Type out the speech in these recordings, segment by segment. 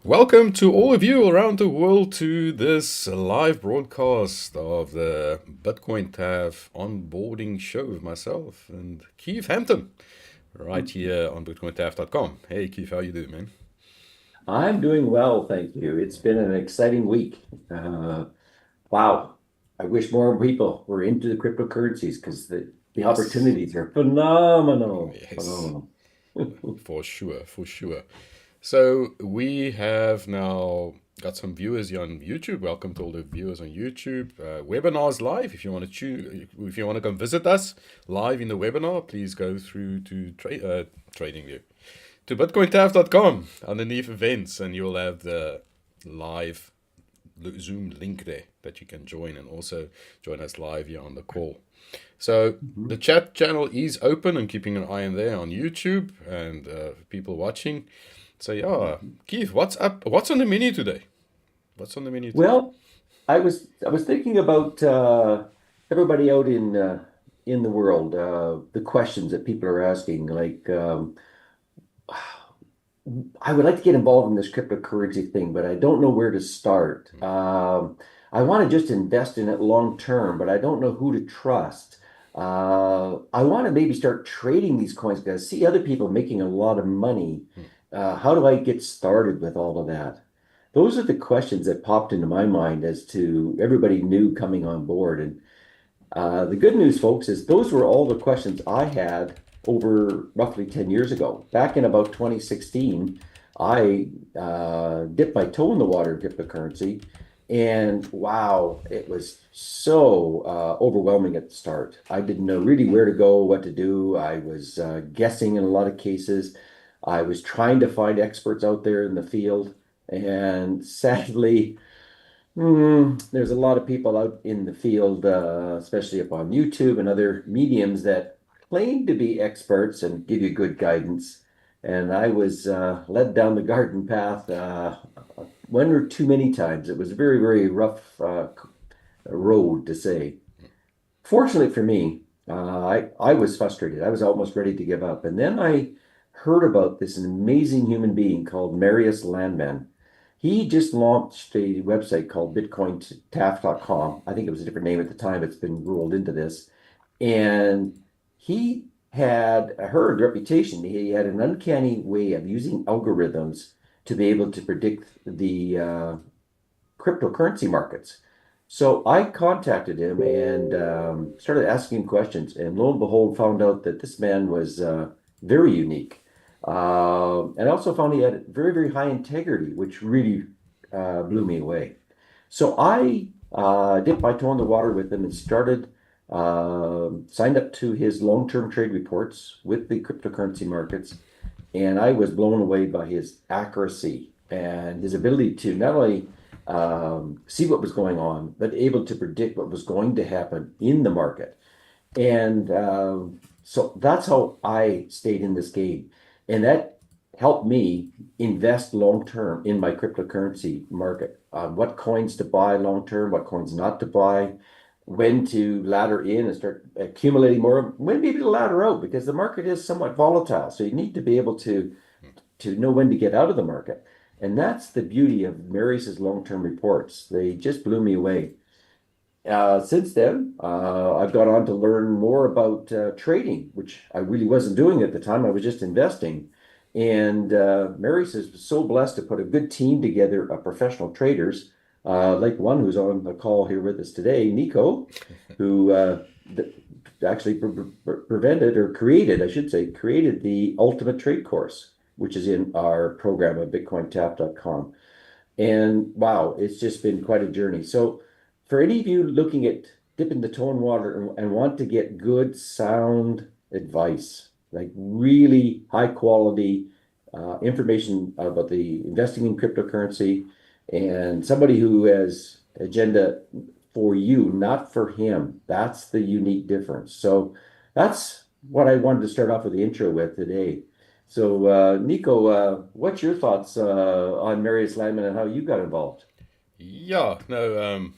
Welcome to all of you around the world to this live broadcast of the BitcoinTAF onboarding show with myself and Keith Hampton right here on BitcoinTAF.com. Hey Keith, how you doing, man? I'm doing well, thank you. It's been an exciting week. Wow. I wish more people were into the cryptocurrencies because the Yes, opportunities are phenomenal. yes, Phenomenal. for sure, for sure. So we have now got some viewers here on YouTube. Welcome to all the viewers on YouTube. Webinars live. If you want to if you want to come visit us live in the webinar, please go through to TradingView to BitcoinTAF.com underneath events, and you'll have the live Zoom link there that you can join and also join us live here on the call. So the Mhm. chat channel is open and keeping an eye on there on YouTube and people watching. So yeah, Keith, what's up? What's on the menu today? What's on the menu today? Well, I was thinking about everybody out in the world, the questions that people are asking, like I would like to get involved in this cryptocurrency thing, but I don't know where to start. I want to just invest in it long term, but I don't know who to trust. I want to maybe start trading these coins because I see other people making a lot of money. How do I get started with all of that? Those are the questions that popped into my mind as to everybody new coming on board. And the good news, folks, is those were all the questions I had over roughly 10 years ago. Back in about 2016, I dipped my toe in the water of cryptocurrency. And wow, it was so overwhelming at the start. I didn't know really where to go, what to do. I was guessing in a lot of cases. I was trying to find experts out there in the field. And sadly, there's a lot of people out in the field, especially up on YouTube and other mediums that claim to be experts and give you good guidance. And I was led down the garden path one or too many times. It was a very, very rough road to say. Fortunately for me, I was frustrated. I was almost ready to give up. And then I heard about this amazing human being called Marius Landman. He just launched a website called BitcoinTAF.com. I think it was a different name at the time. It's been rolled into this. And he had a herd reputation. He had an uncanny way of using algorithms to be able to predict the cryptocurrency markets. So I contacted him and started asking him questions, and lo and behold, found out that this man was very unique. And I also found he had very, very high integrity, which really blew me away. So I dipped my toe in the water with him and started signed up to his long-term trade reports with the cryptocurrency markets, and I was blown away by his accuracy and his ability to not only see what was going on, but able to predict what was going to happen in the market. And so that's how I stayed in this game. And that helped me invest long term in my cryptocurrency market. What coins to buy long term, what coins not to buy, when to ladder in and start accumulating more, when maybe to ladder out because the market is somewhat volatile. So you need to be able to know when to get out of the market. And that's the beauty of Marius's long-term reports. They just blew me away. Since then, I've gone on to learn more about trading, which I really wasn't doing at the time. I was just investing. And Marius is so blessed to put a good team together of professional traders, like one who's on the call here with us today, Nico, who actually prevented or created, I should say, created the Ultimate Trade Course, which is in our program at BitcoinTAF.com. And wow, it's just been quite a journey. So, for any of you looking at dipping the toe in water and want to get good, sound advice, like really high quality information about the investing in cryptocurrency, and somebody who has agenda for you, not for him, that's the unique difference. So, that's what I wanted to start off with the intro with today. So, Nico, what's your thoughts on Marius Landman and how you got involved? Yeah, no,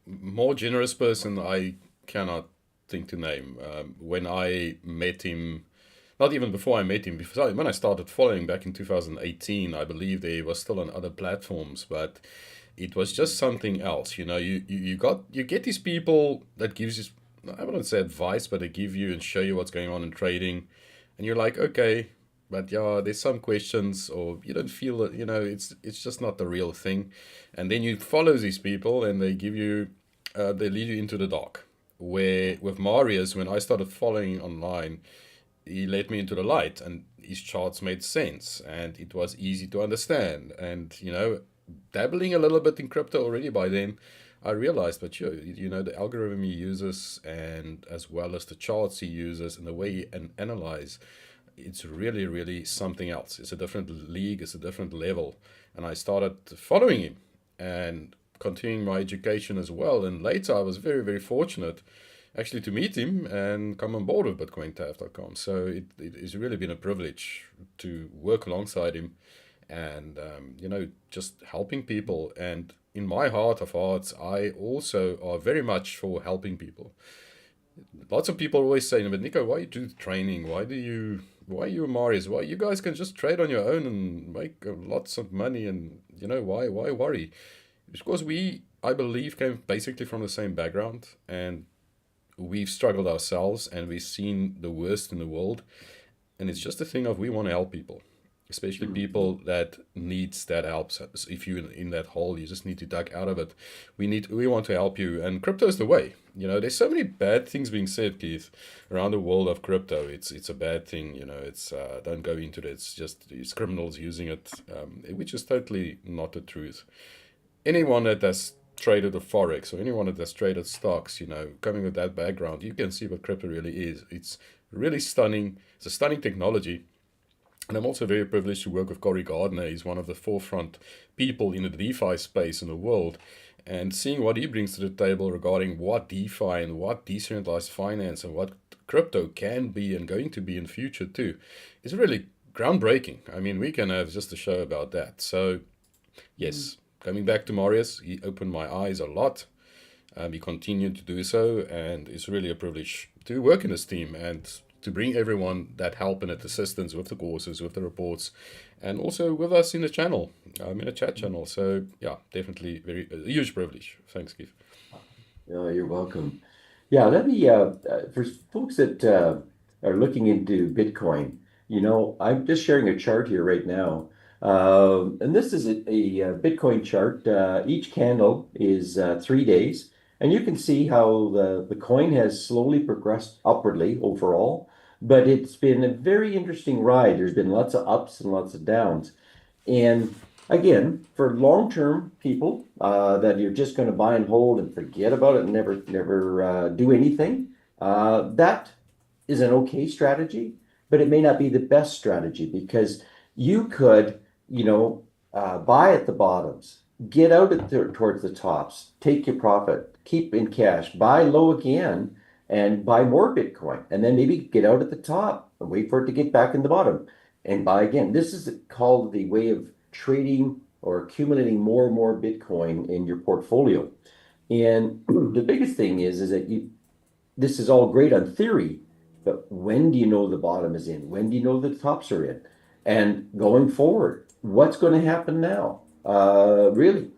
more generous person I cannot think to name. When I met him not even before I met him. Before, when I started following back in 2018, I believe there was still on other platforms, but it was just something else. You get these people that gives you, I wouldn't say advice, but they give you and show you what's going on in trading, and you're like, okay, but yeah, there's some questions, or you don't feel that, it's just not the real thing, and then you follow these people, and they lead you into the dark. Where with Marius, when I started following online, he led me into the light, and his charts made sense, and it was easy to understand. And dabbling a little bit in crypto already by then, I realized that the algorithm he uses, and as well as the charts he uses and the way he analyze, it's really really something else. It's a different league, it's a different level. And I started following him and continuing my education as well. And later I was very very fortunate actually to meet him and come on board with BitcoinTAF.com. So it has really been a privilege to work alongside him, and just helping people. And in my heart of hearts, I also are very much for helping people. Lots of people always say, but Nico, why you do training? Why you Marius? Why you guys can just trade on your own and make lots of money? And why worry? It's because I believe, came basically from the same background, and we've struggled ourselves, and we've seen the worst in the world. And it's just a thing of, we want to help people, especially people that needs that help. So if you're in that hole, you just need to duck out of it. We want to help you, and crypto is the way. There's so many bad things being said, Keith, around the world of crypto. It's a bad thing. It's don't go into it. It's criminals using it, which is totally not the truth. Anyone that has traded a forex, or anyone that has traded stocks, coming with that background, you can see what crypto really is. It's really stunning. It's a stunning technology. And I'm also very privileged to work with Cory Gardner. He's one of the forefront people in the DeFi space in the world. And seeing what he brings to the table regarding what DeFi and what decentralized finance and what crypto can be and going to be in the future too, is really groundbreaking. I mean, we can have just a show about that. So, yes, coming back to Marius, he opened my eyes a lot. He continued to do so, and it's really a privilege to work in this team and to bring everyone that help and that assistance with the courses, with the reports, and also with us in the channel, in a chat channel. So yeah, definitely a huge privilege. Thanks, Keith. Oh, you're welcome. Yeah, let me, for folks that are looking into Bitcoin, I'm just sharing a chart here right now. And this is a Bitcoin chart. Each candle is 3 days. And you can see how the coin has slowly progressed upwardly overall. But it's been a very interesting ride. There's been lots of ups and lots of downs. And again, for long-term people that you're just going to buy and hold and forget about it and never do anything, that is an okay strategy, but it may not be the best strategy, because you could, buy at the bottoms, get out towards the tops, take your profit, keep in cash, buy low again, and buy more Bitcoin, and then maybe get out at the top and wait for it to get back in the bottom and buy again. This is called the way of trading or accumulating more and more Bitcoin in your portfolio. And the biggest thing is that this is all great on theory, but when do you know the bottom is in? When do you know the tops are in? And going forward, what's going to happen now? Really,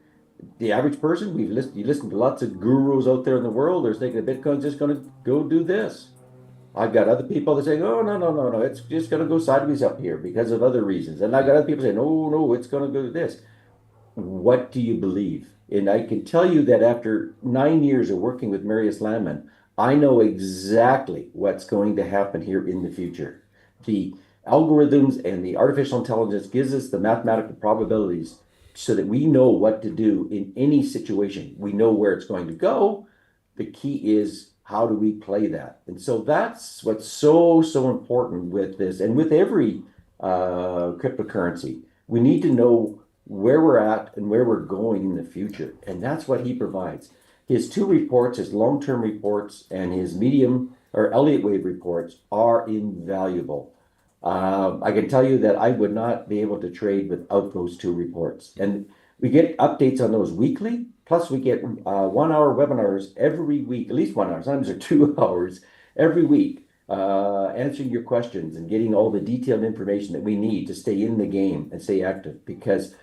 the average person, you listen to lots of gurus out there in the world, they're thinking Bitcoin's just going to go do this. I've got other people that say, oh, no, no, no, no, it's just going to go sideways up here because of other reasons. And I've got other people saying, oh, no, it's going to go do this. What do you believe? And I can tell you that after 9 years of working with Marius Landman, I know exactly what's going to happen here in the future. The algorithms and the artificial intelligence gives us the mathematical probabilities so that we know what to do in any situation. We know where it's going to go. The key is, how do we play that? And so that's what's so, so important with this and with every cryptocurrency. We need to know where we're at and where we're going in the future. And that's what he provides. His two reports, his long-term reports and his medium or Elliott wave reports, are invaluable. I can tell you that I would not be able to trade without those two reports. And we get updates on those weekly. Plus, we get 1 hour webinars every week, at least 1 hour. Sometimes they're 2 hours every week answering your questions and getting all the detailed information that we need to stay in the game and stay active. Because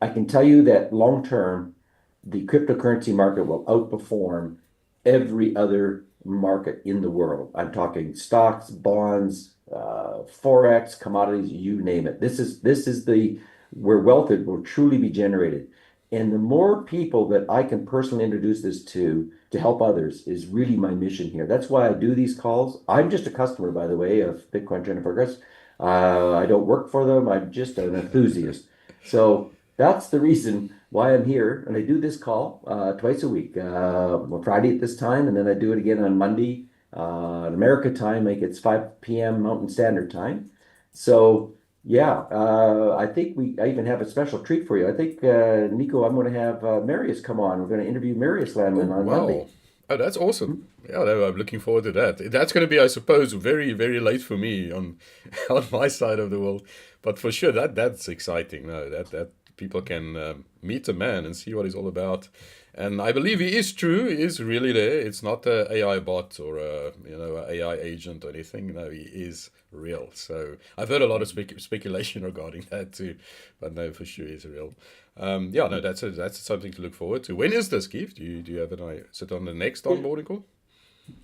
I can tell you that long term, the cryptocurrency market will outperform every other market in the world. I'm talking stocks, bonds, forex, commodities, you name it. This is the where wealth will truly be generated. And the more people that I can personally introduce this to help others is really my mission here. That's why I do these calls. I'm just a customer, by the way, of Bitcoin Trend Progress. I don't work for them. I'm just an enthusiast. So that's the reason why I'm here. And I do this call twice a week, Friday at this time, and then I do it again on Monday in America time. Like it's 5 p.m. Mountain Standard Time. So yeah, I think I even have a special treat for you. I think Nico, I'm going to have Marius come on. We're going to interview Marius Oh, Landman on Monday. wow. Oh, that's awesome. Yeah, no, I'm looking forward to that. That's going to be, I suppose, very, very late for me on on my side of the world. But for sure, that's exciting. No, that people can meet a man and see what he's all about. And I believe he is true. He is really there. It's not a AI bot or a AI agent or anything. No, he is real. So I've heard a lot of speculation regarding that too, but no, for sure he's real. Yeah, no, that's something to look forward to. When is this, Keith? Do you have an idea? Is it on the next onboarding call?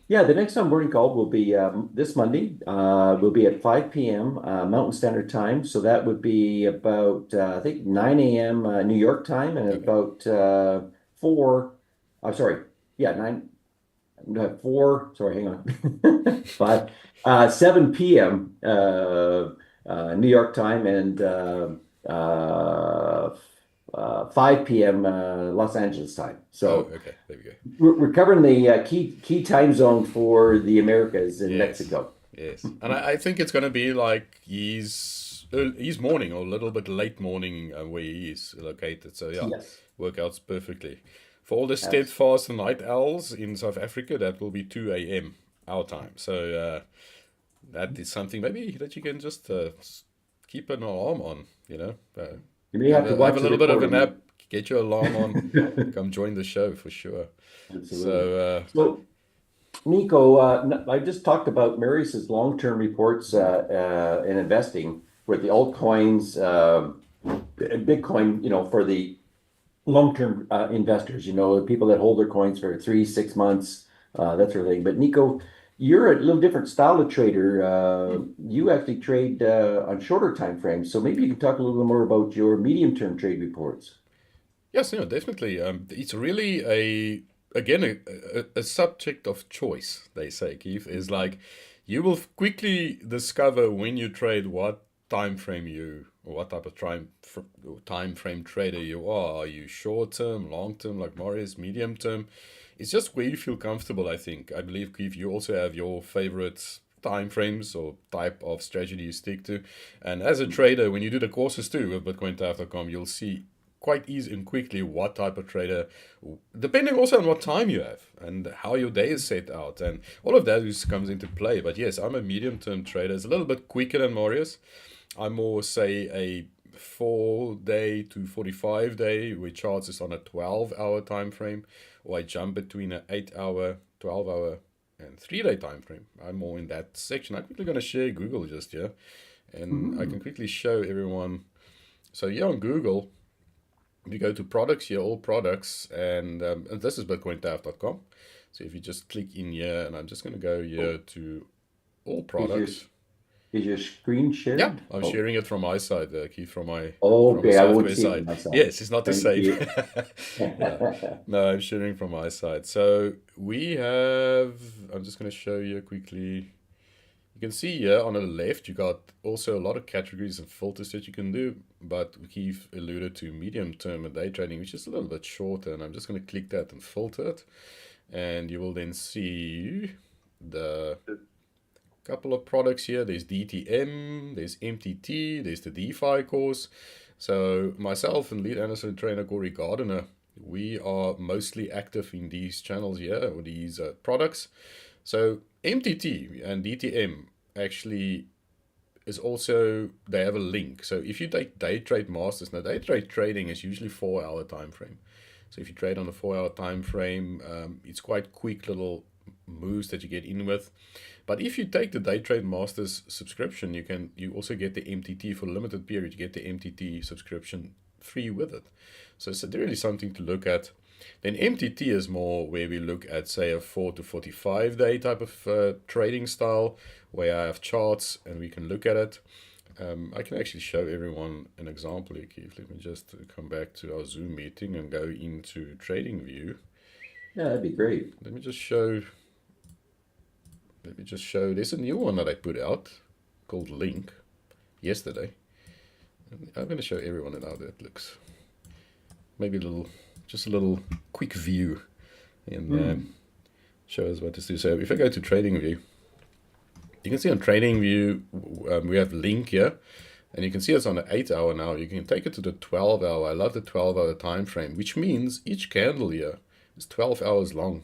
Yeah, the next onboarding call will be this Monday. Will be at 5 p.m. Mountain Standard Time. So that would be about I think 9 a.m. New York time and Okay. about 4. I'm sorry. Yeah, 9. No, 4. Sorry, hang on. 5. 7 p.m. New York time and uh, 5 p.m. Los Angeles time. Oh, So. okay. There we go. We're covering the key time zone for the Americas in Yes, Mexico. yes. And I think it's going to be like he's morning or a little bit late morning where he is located. So yeah, Yes, work out perfectly. For all the absolutely. steadfast night owls in South Africa, that will be 2 a.m. our time. So that is something maybe that you can just keep an alarm on, You may have to have a watch the little bit of a nap, recording. get your alarm on, come join the show for sure. Absolutely. So So, Nico, I just talked about Marius's long-term reports in investing with the altcoins, Bitcoin, for the long-term investors, the people that hold their coins for 3, 6 months, that sort of thing. But Nico, you're a little different style of trader. You actually trade on shorter time frames. So maybe you can talk a little bit more about your medium-term trade reports. yes, definitely. It's really a subject of choice. They say, Keith, is like you will quickly discover when you trade what time frame or what type of time frame trader you are. Are you short term, long term, like Marius, medium term? It's just where you feel comfortable. I think. I believe, Keith, you also have your favorite time frames or type of strategy you stick to. And as a trader, when you do the courses too with BitcoinTAF.com, you'll see quite easy and quickly what type of trader, depending also on what time you have and how your day is set out, and all of that comes into play. But yes, I'm a medium term trader. It's a little bit quicker than Marius. I'm more, say, a 4 day to 45 day, which charts is on a 12-hour time frame, or I jump between an 8 hour, 12 hour, and 3 day time frame. I'm more in that section. I'm quickly going to share Google just here, and I Mhm. can quickly show everyone. So here on Google, if you go to products here, all products, and this is BitcoinTAF.com. So if you just click in here, and I'm just going to go here Oh, to all is your products. is your screen Yeah, shared? I'm Oh, sharing it from my side, Keith, from a okay. I won't software see it side. on my side. Yes, it's not the Thank same. you. Yeah, no, I'm sharing from my side. So we have. I'm just going to show you quickly. You can see here on the left, you got also a lot of categories and filters that you can do, but Keith alluded to medium term and day trading, which is a little bit shorter. And I'm just going to click that and filter it, and you will then see the couple of products here. There's DTM, there's MTT, there's the DeFi course. So myself and lead Anderson trainer Corey Gardiner, we are mostly active in these channels here, or these products. So MTT and DTM actually is also, they have a link. So if you take day trade masters, now day trade trading is usually 4 hour time frame. So if you trade on a 4 hour time frame, it's quite quick little moves that you get in with. But if you take the Day Trade Masters subscription, you also get the MTT for a limited period. You get the MTT subscription free with it. So it's really something to look at. Then MTT is more where we look at, say, a 4 to 45 day type of trading style, where I have charts and we can look at it. I can actually show everyone an example here, Keith. Let me just come back to our Zoom meeting and go into Trading View. Yeah, that'd be great. Let me just show. There's a new one that I put out called Link yesterday. I'm going to show everyone how that looks. Maybe just a little quick view, and show us what to do. So if I go to Trading View, you can see on Trading View, we have Link here, and you can see it's on the 8-hour now. You can take it to the 12-hour. I love the 12-hour time frame, which means each candle here is 12 hours long.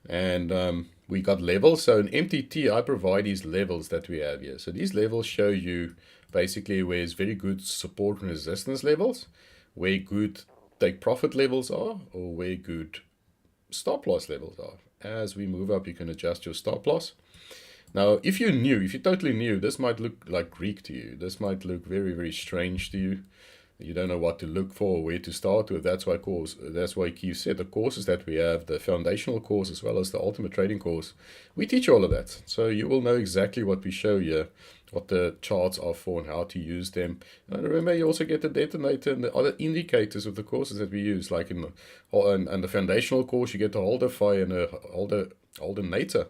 And we got levels. So in MTT, I provide these levels that we have here. So these levels show you basically where it's very good support and resistance levels, where good take profit levels are, or where good stop loss levels are. As we move up, you can adjust your stop loss. Now, if you're totally new, this might look like Greek to you. This might look very, very strange to you. You don't know what to look for or where to start with. That's why Keith said the courses that we have, the foundational course as well as the ultimate trading course, we teach all of that. So you will know exactly what we show you, what the charts are for and how to use them. And remember, you also get the detonator and the other indicators of the courses that we use, like in the foundational course, you get the holder and a holdernator.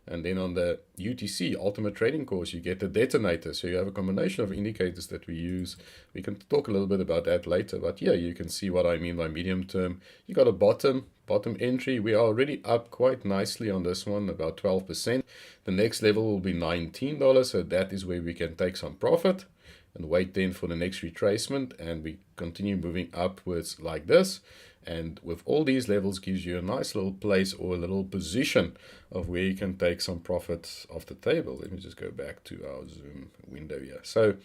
And then on the UTC, Ultimate Trading course, you get the detonator. So you have a combination of indicators that we use. We can talk a little bit about that later. But yeah, you can see what I mean by medium term. You got a bottom entry. We are already up quite nicely on this one, about 12%. The next level will be $19. So that is where we can take some profit and wait then for the next retracement. And we continue moving upwards like this. And with all these levels gives you a nice little place or a little position of where you can take some profit off the table. Let me just go back to our Zoom window here. So,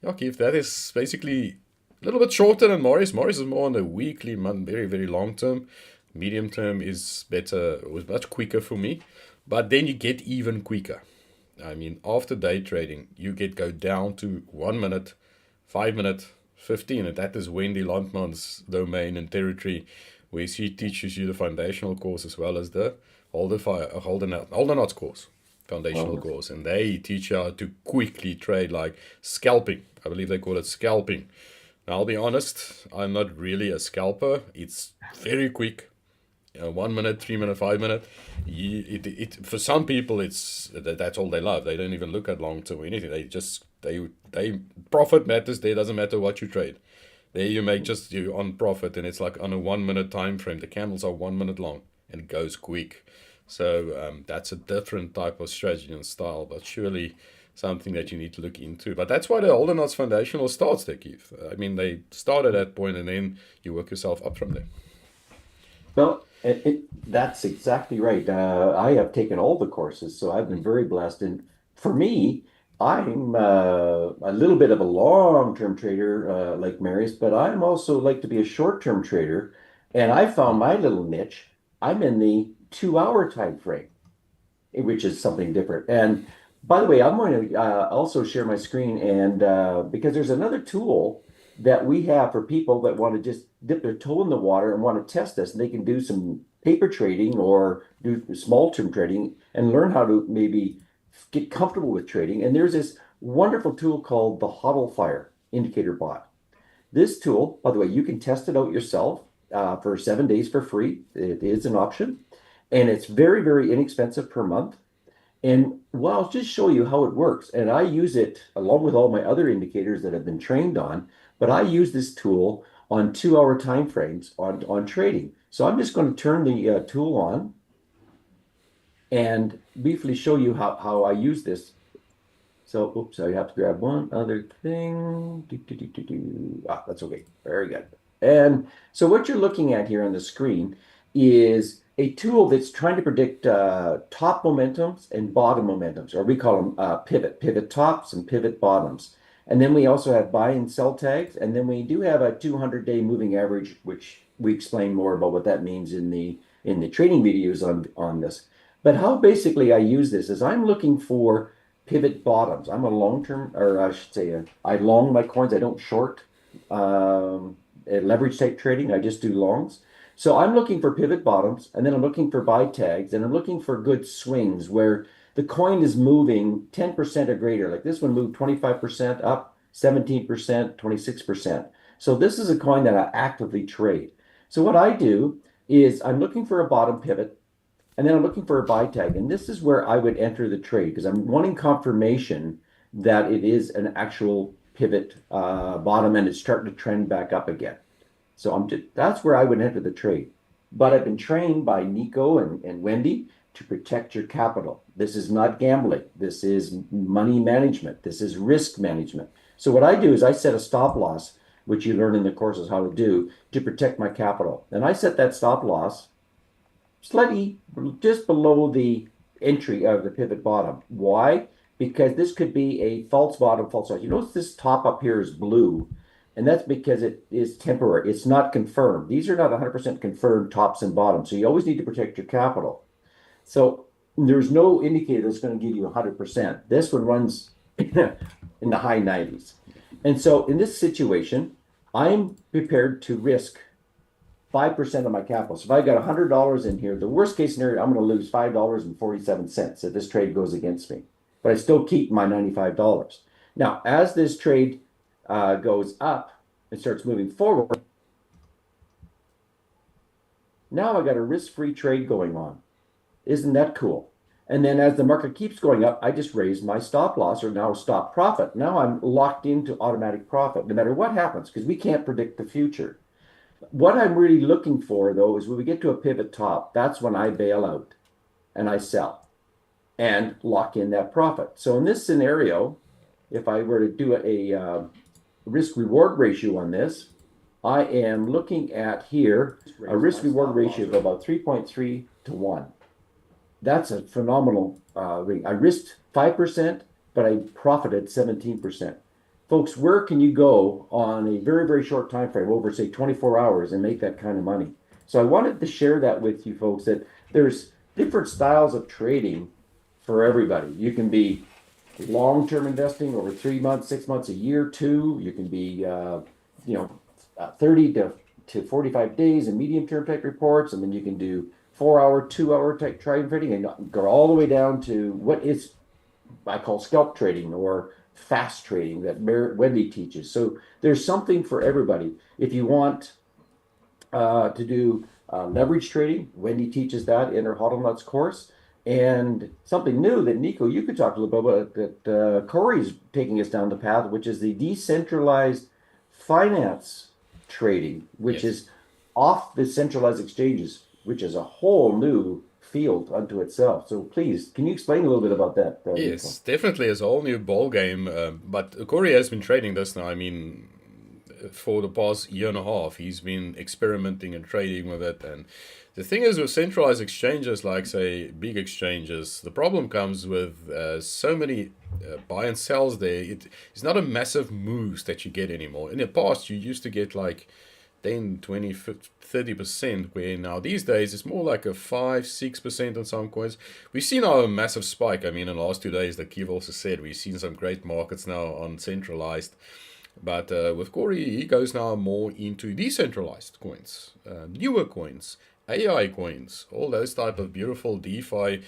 yeah, Keith, that is basically a little bit shorter than Morris. Morris is more on the weekly, month, very, very long term. Medium term is better, it was much quicker for me. But then you get even quicker. I mean, after day trading, you go down to 1 minute, 5 minute, 15, and that is Wendy Landman's domain and territory, where she teaches you the foundational course as well as the Holdernuts course, foundational course, and they teach you how to quickly trade, like scalping. I believe they call it scalping. Now, I'll be honest, I'm not really a scalper. It's very quick. 1 minute, 3 minute, 5 minute. For some people, that's all they love. They don't even look at long term or anything. They profit matters. There doesn't matter what you trade. There you make you on profit, and it's like on a 1 minute time frame. The candles are 1 minute long and it goes quick. So that's a different type of strategy and style, but surely something that you need to look into. But that's why the Holdernuts Foundational starts there, Keith. I mean, they start at that point and then you work yourself up from there. Well, that's exactly right. I have taken all the courses, so I've been very blessed. And for me, I'm a little bit of a long-term trader like Marius, but I'm also like to be a short-term trader. And I found my little niche. I'm in the 2-hour time frame, which is something different. And by the way, I'm going to also share my screen, and because there's another tool that we have for people that want to just dip their toe in the water and want to test this, and they can do some paper trading or do small term trading and learn how to maybe get comfortable with trading. And there's this wonderful tool called the Hodl Fire Indicator Bot. This tool, by the way, you can test it out yourself for 7 days for free. It is an option, and it's very, very inexpensive per month. And well, I'll just show you how it works. And I use it along with all my other indicators that I've been trained on, but I use this tool on 2-hour time frames on trading. So I'm just going to turn the tool on and briefly show you how I use this. So, oops, I have to grab one other thing. That's okay. Very good. And so what you're looking at here on the screen is a tool that's trying to predict top momentums and bottom momentums, or we call them pivot tops and pivot bottoms. And then we also have buy and sell tags. And then we do have a 200-day moving average, which we explain more about what that means in the trading videos on this. But how basically I use this is I'm looking for pivot bottoms. I'm a long-term, or I should say, I long my coins. I don't short leverage type trading. I just do longs. So I'm looking for pivot bottoms, and then I'm looking for buy tags, and I'm looking for good swings where the coin is moving 10% or greater. Like this one moved 25% up, 17%, 26%. So this is a coin that I actively trade. So what I do is I'm looking for a bottom pivot. And then I'm looking for a buy tag. And this is where I would enter the trade because I'm wanting confirmation that it is an actual pivot bottom and it's starting to trend back up again. So that's where I would enter the trade. But I've been trained by Nico and Wendy to protect your capital. This is not gambling. This is money management. This is risk management. So what I do is I set a stop loss, which you learn in the courses how to do to protect my capital. And I set that stop loss slightly just below the entry of the pivot bottom. Why? Because this could be a false bottom, false rise. You notice this top up here is blue, and that's because it is temporary. It's not confirmed. These are not 100% confirmed tops and bottoms. So you always need to protect your capital. So there's no indicator that's going to give you 100%. This one runs in the high 90s. And so in this situation, I'm prepared to risk 5% of my capital. So if I got $100 in here, the worst case scenario, I'm going to lose $5.47 if this trade goes against me. But I still keep my $95. Now, as this trade goes up and starts moving forward, now I got a risk-free trade going on. Isn't that cool? And then as the market keeps going up, I just raise my stop loss or now stop profit. Now I'm locked into automatic profit no matter what happens because we can't predict the future. What I'm really looking for, though, is when we get to a pivot top, that's when I bail out and I sell and lock in that profit. So in this scenario, if I were to do a risk-reward ratio on this, I am looking at here a risk-reward ratio of about 3.3 to 1. That's a phenomenal ring. I risked 5%, but I profited 17%. Folks, where can you go on a very, very short time frame, over say 24 hours, and make that kind of money? So I wanted to share that with you folks that there's different styles of trading for everybody. You can be long-term investing over 3 months, 6 months, a year, two. You can be 30 to 45 days in medium-term type reports, and then you can do 4-hour, 2-hour type trading and go all the way down to what is I call scalp trading or fast trading that Wendy teaches. So there's something for everybody. If you want to do leverage trading, Wendy teaches that in her Hodl Nuts course. And something new that Nico, you could talk a little bit about that Corey's taking us down the path, which is the decentralized finance trading, which is off the centralized exchanges, which is a whole new field unto itself. So please, can you explain a little bit about that? Yes, definitely is a whole new ball game. But Corey has been trading this now. I mean, for the past year and a half, he's been experimenting and trading with it. And the thing is, with centralized exchanges, like say big exchanges, the problem comes with so many buy and sells there. It's not a massive moves that you get anymore. In the past, you used to get like 10, 20, 30%, where now these days it's more like a 5-6% on some coins. We've seen a massive spike. I mean, in the last 2 days, like Keith also said, we've seen some great markets now on centralized. But with Corey, he goes now more into decentralized coins, newer coins, AI coins, all those type of beautiful DeFi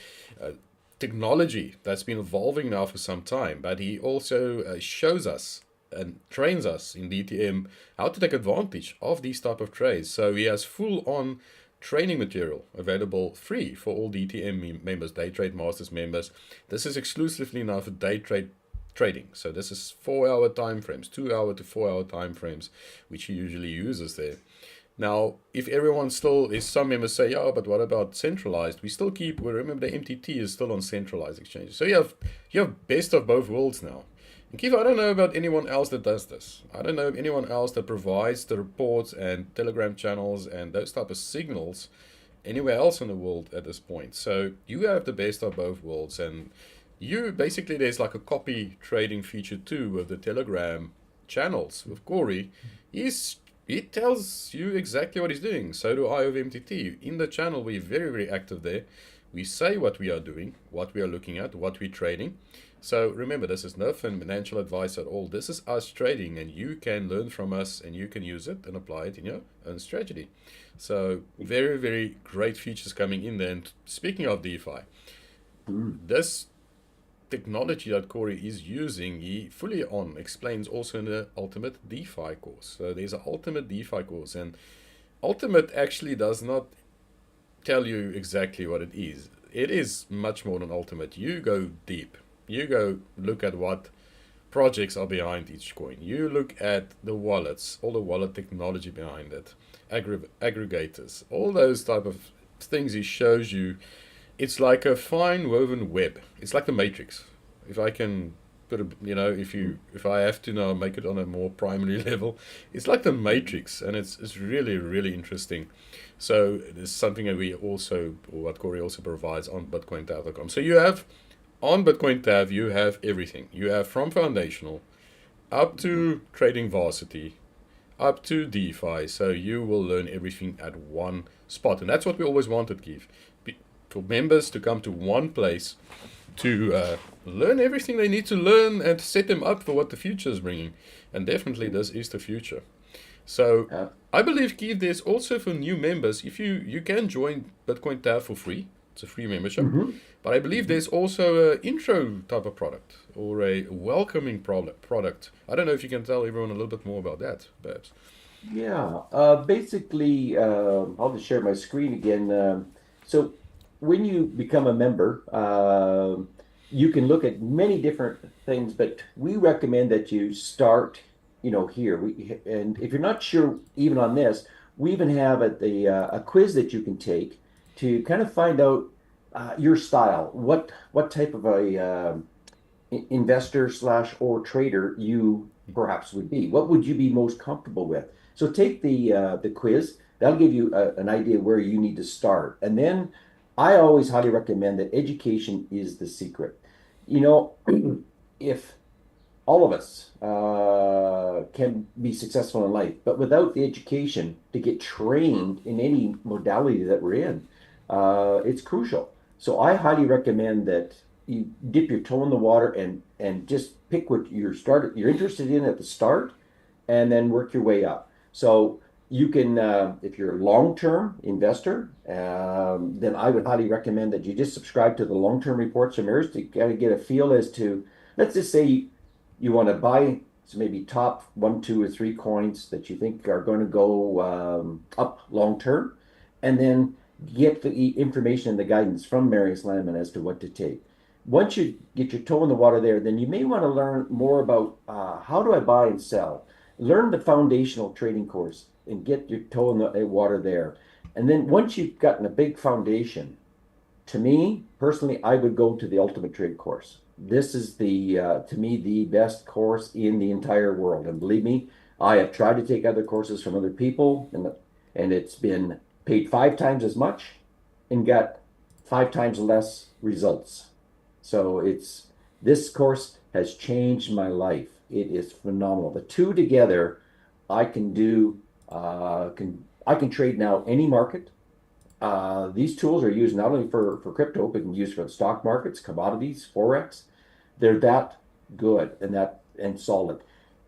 technology that's been evolving now for some time. But he also shows us and trains us in DTM how to take advantage of these type of trades. So he has full-on training material available free for all DTM members, Day Trade Masters members. This is exclusively now for day trade trading. So this is 4-hour time frames, 2-hour to 4-hour time frames, which he usually uses there. Now, if everyone still is, some members say, yeah, but what about centralized? We still keep, we remember the MTT is still on centralized exchanges. So you have best of both worlds now. And Keith, I don't know about anyone else that does this. I don't know of anyone else that provides the reports and Telegram channels and those type of signals anywhere else in the world at this point. So you have the best of both worlds, and you basically, there's like a copy trading feature too with the Telegram channels with Corey. He tells you exactly what he's doing. So do I with MTT. In the channel, we're very, very active there. We say what we are doing, what we are looking at, what we're trading. So remember, this is no financial advice at all. This is us trading, and you can learn from us and you can use it and apply it in your own strategy. So very, very great features coming in there. And speaking of DeFi, this technology that Corey is using, he fully on explains also in the Ultimate DeFi course. So there's an Ultimate DeFi course, and Ultimate actually does not tell you exactly what it is. It is much more than Ultimate. You go deep. You go look at what projects are behind each coin. You look at the wallets, all the wallet technology behind it, aggregators, all those type of things he shows you. It's like a fine woven web. It's like the Matrix. If I can put a, if I have to now make it on a more primary level, it's like the Matrix, and it's really, really interesting. So there's something that we also, or what Corey also provides on BitcoinTAF.com. So you have on BitcoinTAF, you have everything. You have from foundational up to trading varsity, up to DeFi. So you will learn everything at one spot, and that's what we always wanted, Keith, for members to come to one place to learn everything they need to learn and set them up for what the future is bringing. And definitely this is the future. So I believe, Keith, there's also for new members, if you can join BitcoinTAF for free. It's a free membership. But I believe there's also an intro type of product or a welcoming product. I don't know if you can tell everyone a little bit more about that, perhaps. Yeah, basically, I'll just share my screen again. So when you become a member, you can look at many different things, but we recommend that you start, here. And if you're not sure even on this, we even have a quiz that you can take to kind of find out your style, what type of a investor slash or trader you perhaps would be. What would you be most comfortable with? So take the quiz. That'll give you an idea where you need to start. And then I always highly recommend that education is the secret. If all of us can be successful in life, but without the education to get trained in any modality that we're in, it's crucial. So I highly recommend that you dip your toe in the water and just pick what you're interested in at the start, and then work your way up. So you can, if you're a long-term investor, then I would highly recommend that you just subscribe to the long-term reports from yours to kind of get a feel as to, let's just say you want to buy so maybe top 1, 2, or 3 coins that you think are going to go up long term, and then get the information and the guidance from Marius Landman as to what to take. Once you get your toe in the water there, then you may want to learn more about how do I buy and sell. Learn the foundational trading course and get your toe in the water there. And then once you've gotten a big foundation, to me personally, I would go to the Ultimate Trade course. This is to me, the best course in the entire world. And believe me, I have tried to take other courses from other people, and it's been paid 5 times as much and got 5 times less results. So this course has changed my life. It is phenomenal. The two together, I can do I can trade now any market. These tools are used not only for crypto, but can be used for the stock markets, commodities, forex. They're that good and solid.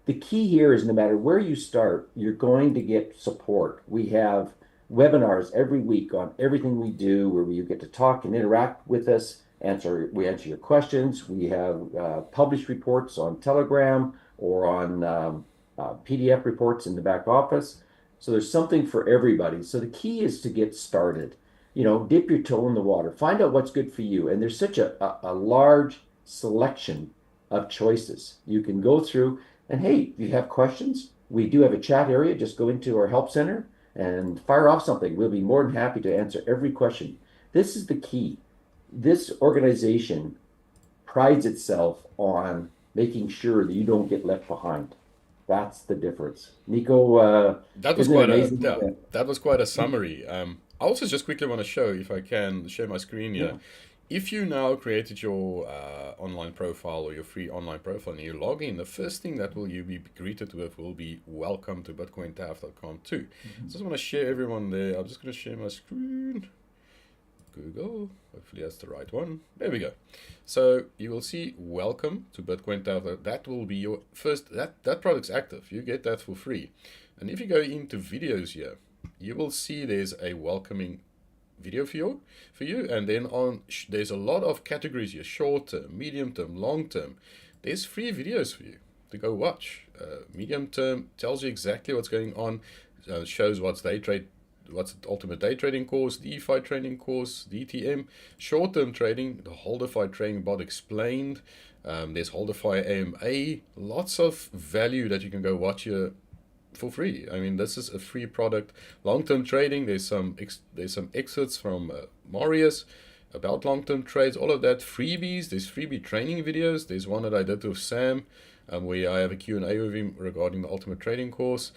The key here is no matter where you start, you're going to get support. We have webinars every week on everything we do, where you get to talk and interact with us. We answer your questions. We have published reports on Telegram or on PDF reports in the back office. So there's something for everybody. So the key is to get started. Dip your toe in the water. Find out what's good for you. And there's such a large selection of choices. You can go through, and hey, if you have questions, we do have a chat area. Just go into our help center and fire off something. We'll be more than happy to answer every question. This is the key. This organization prides itself on making sure that you don't get left behind. That's the difference. Nico, That was isn't it quite amazing? that was quite a summary. I also just quickly want to show, if I can share my screen here. Yeah. If you now created your online profile or your free online profile and you log in, the first thing that you be greeted with will be welcome to BitcoinTAF.com too. So I just want to share everyone there. I'm just going to share my screen. Google. Hopefully that's the right one. There we go. So you will see welcome to BitcoinTAF. That will be your first, that product's active. You get that for free. And if you go into videos here, you will see there's a welcoming video for you. And then there's a lot of categories here: short term, medium term, long term. There's free videos for you to go watch. Medium term tells you exactly what's going on, shows what's the ultimate day trading course, DeFi trading course, DTM, short term trading, the Holdify trading bot explained. There's Holdify AMA, lots of value that you can go watch here for free. I mean, this is a free product. Long-term trading, there's some excerpts from Marius about long-term trades, all of that. Freebies, there's freebie training videos. There's one that I did with Sam, where I have a Q&A with him regarding the ultimate trading course.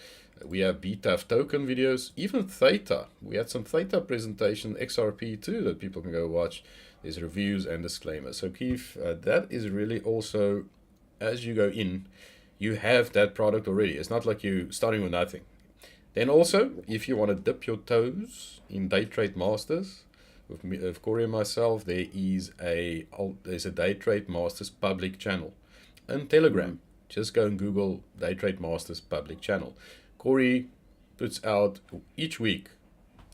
We have BTAF token videos, even Theta. We had some Theta presentation, XRP too, that people can go watch. There's reviews and disclaimers. So Keith, that is really also, as you go in, you have that product already. It's not like you starting with nothing. Then also, if you want to dip your toes in Day Trade Masters, with me, of Corey and myself, there's a Day Trade Masters public channel and Telegram. Just go and Google Day Trade Masters public channel. Corey puts out each week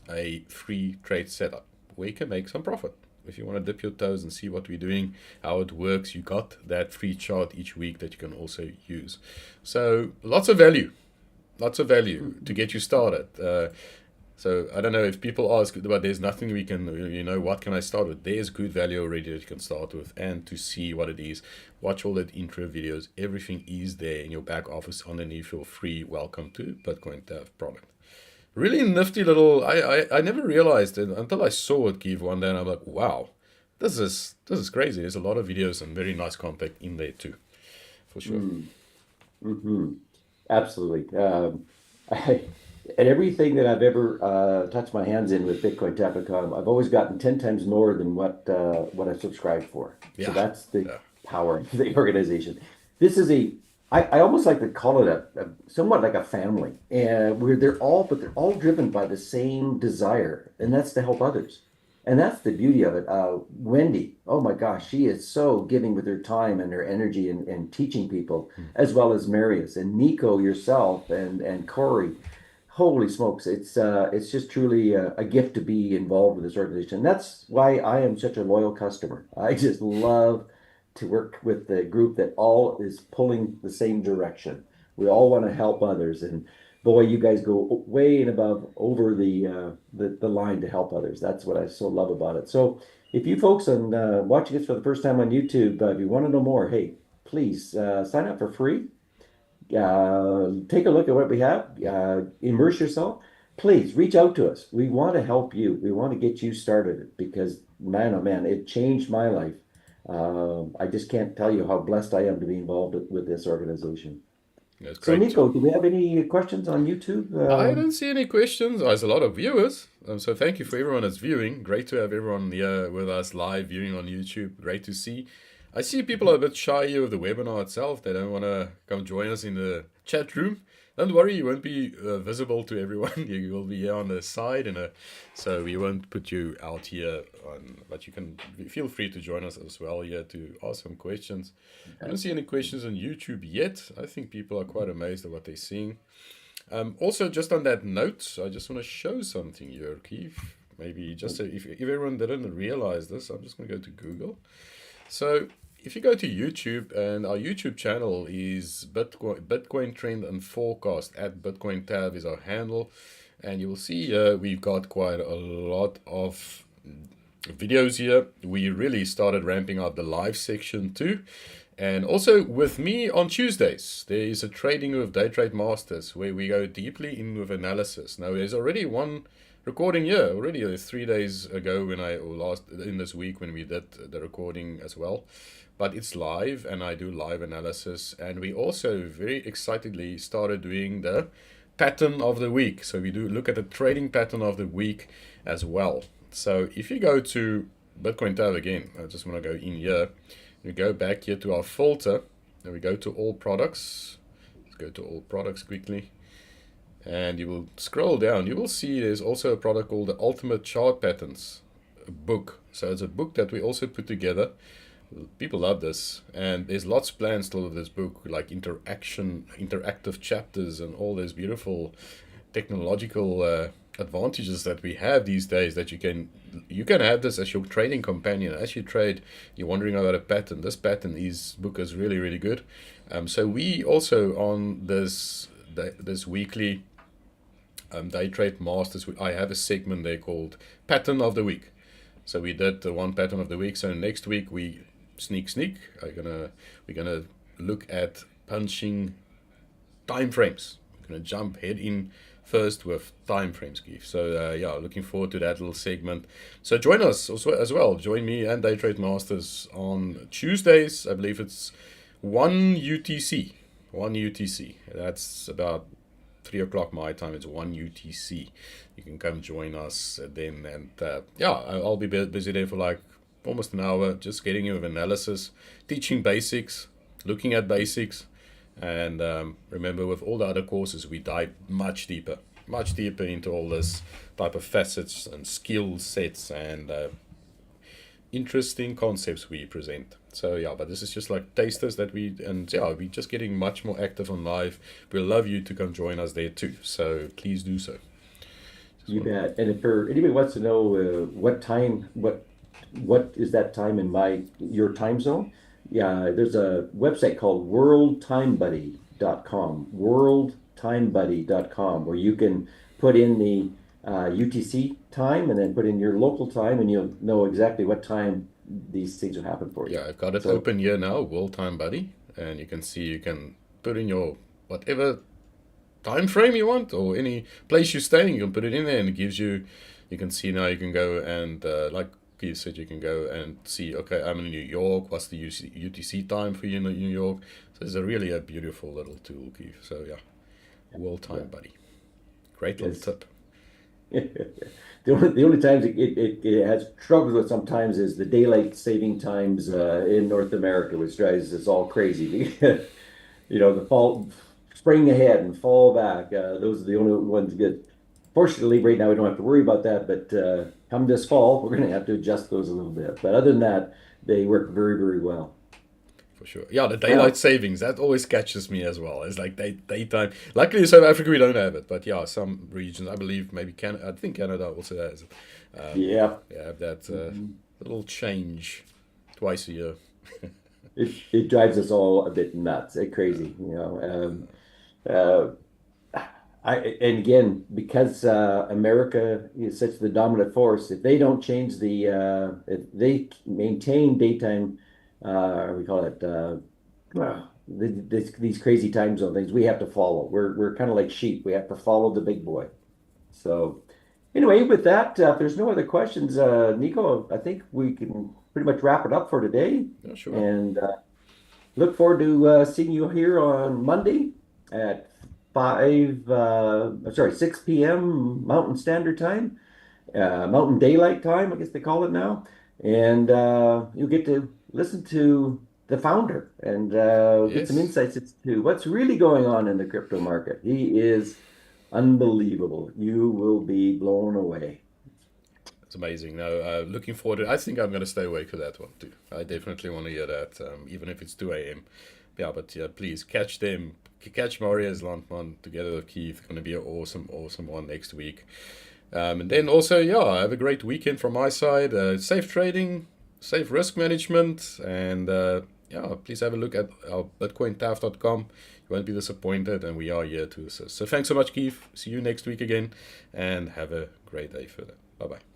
a free trade setup where you can make some profit. If you want to dip your toes and see what we're doing, how it works, you got that free chart each week that you can also use. So lots of value to get you started. So I don't know if people ask, but there's nothing we can, what can I start with? There's good value already that you can start with, and to see what it is. Watch all that intro videos. Everything is there in your back office underneath your free welcome to BitcoinTAF product. Really nifty little, I never realized it until I saw it, Keith, one day, and I'm like, wow, this is crazy. There's a lot of videos and very nice content in there too, for sure. Mm-hmm. Absolutely. And everything that I've ever touched my hands in with BitcoinTAF.com, I've always gotten 10 times more than what I subscribed for. Yeah. So that's the power of the organization. This is I almost like to call it a somewhat like a family, and where they're all driven by the same desire, and that's to help others. And that's the beauty of it. Wendy, oh my gosh, she is so giving with her time and her energy and teaching people, as well as Marius and Nico, yourself, and Corey. Holy smokes, it's just truly a gift to be involved with this organization. And that's why I am such a loyal customer. I just love to work with the group that all is pulling the same direction. We all want to help others, and boy, you guys go way and above over the line to help others. That's what I so love about it. So if you folks are watching this for the first time on YouTube, if you want to know more, hey, please sign up for free. Take a look at what we have. Immerse yourself. Please reach out to us. We want to help you. We want to get you started, because man, oh man, it changed my life. I just can't tell you how blessed I am to be involved with this organization. That's So, great. Nico, do we have any questions on YouTube? I don't see any questions. There's a lot of viewers. So thank you for everyone that's viewing. Great to have everyone here with us live viewing on YouTube. Great to see. I see people are a bit shy here with the webinar itself. They don't want to come join us in the chat room. Don't worry, you won't be visible to everyone. You will be here on the side, so we won't put you out here. But you can feel free to join us as well here to ask some questions. I don't see any questions on YouTube yet. I think people are quite amazed at what they're seeing. Also, just on that note, I just want to show something here, Keith. Maybe just so if everyone didn't realize this, I'm just going to go to Google. So if you go to YouTube, and our YouTube channel is Bitcoin Trend and Forecast at BitcoinTAF is our handle, and you will see we've got quite a lot of videos here. We really started ramping up the live section too. And also with me on Tuesdays, there is a trading with Day Trade Masters where we go deeply in with analysis. Now there's already one recording here already 3 days ago in this week when we did the recording as well, but it's live and I do live analysis. And we also very excitedly started doing the pattern of the week. So we do look at the trading pattern of the week as well. So if you go to BitcoinTAF again, I just want to go in here. We go back here to our filter and we go to all products. Let's go to all products quickly. And you will scroll down. You will see there's also a product called the Ultimate Chart Patterns book. So it's a book that we also put together. People love this, and there's lots planned still of this book, like interactive chapters, and all those beautiful technological advantages that we have these days. That you can have this as your trading companion as you trade. You're wondering about a pattern. This pattern is book is really really good. So we also on this weekly day trade masters. I have a segment there called Pattern of the Week. So we did the one pattern of the week. So next week we sneak. We're gonna look at punching time frames. We're gonna jump head in first with time frames, Keith. So yeah, looking forward to that little segment. So join us also as well. Join me and Day Trade Masters on Tuesdays. I believe it's 1 UTC. 1 UTC. That's about 3 o'clock my time. It's 1 UTC. You can come join us then, and yeah, I'll be busy there for like almost an hour, just getting you with analysis, teaching basics, looking at basics, and remember, with all the other courses, we dive much deeper into all this type of facets and skill sets and interesting concepts we present. So yeah, but this is just like tasters we're just getting much more active on live. We'll love you to come join us there too. So please do so. You bet. And if anybody wants to know what is that time in your time zone? Yeah, there's a website called worldtimebuddy.com, worldtimebuddy.com, where you can put in the UTC time and then put in your local time, and you'll know exactly what time these things will happen for you. Yeah, I've got it open here now, World Time Buddy, and you can see you can put in your whatever time frame you want, or any place you're staying. You can put it in there, and it gives you. You can see now. You can go and like you said, you can go and see. Okay, I'm in New York. What's the UTC time for you in New York? So it's a beautiful little tool, Keith. So yeah, World Time Buddy, great little tip. The only times it has troubles with sometimes is the daylight saving times in North America, which drives us all crazy. The fall, spring ahead and fall back. Those are the only ones that get. Fortunately, right now we don't have to worry about that. But come this fall, we're going to have to adjust those a little bit. But other than that, they work very, very well. For sure. Yeah, the daylight savings, that always catches me as well. It's like daytime. Luckily in South Africa we don't have it, but yeah, some regions, I believe maybe Canada, I think Canada also has it. Yeah. They have that little change twice a year. It drives us all a bit nuts. It's crazy, and again, because America is such the dominant force, if they don't change if they maintain daytime, we call it these crazy time zone things, we have to follow. We're kind of like sheep. We have to follow the big boy. So anyway, with that, if there's no other questions, Nico, I think we can pretty much wrap it up for today. Yeah, sure. And look forward to seeing you here on Monday at 6 p.m. Mountain Standard Time, Mountain Daylight Time, I guess they call it now. And you'll get to listen to the founder and get some insights into what's really going on in the crypto market. He is unbelievable. You will be blown away. It's amazing. Now, looking forward to it. I think I'm going to stay awake for that one too. I definitely want to hear that, even if it's 2 a.m. Yeah, but please catch them. Catch Marius Landman together with Keith. Going to be an awesome one next week. And then also, have a great weekend from my side. Safe trading, safe risk management, and please have a look at our BitcoinTAF.com. You won't be disappointed, and we are here to assist. So thanks so much, Keith. See you next week again, and have a great day further. Bye-bye.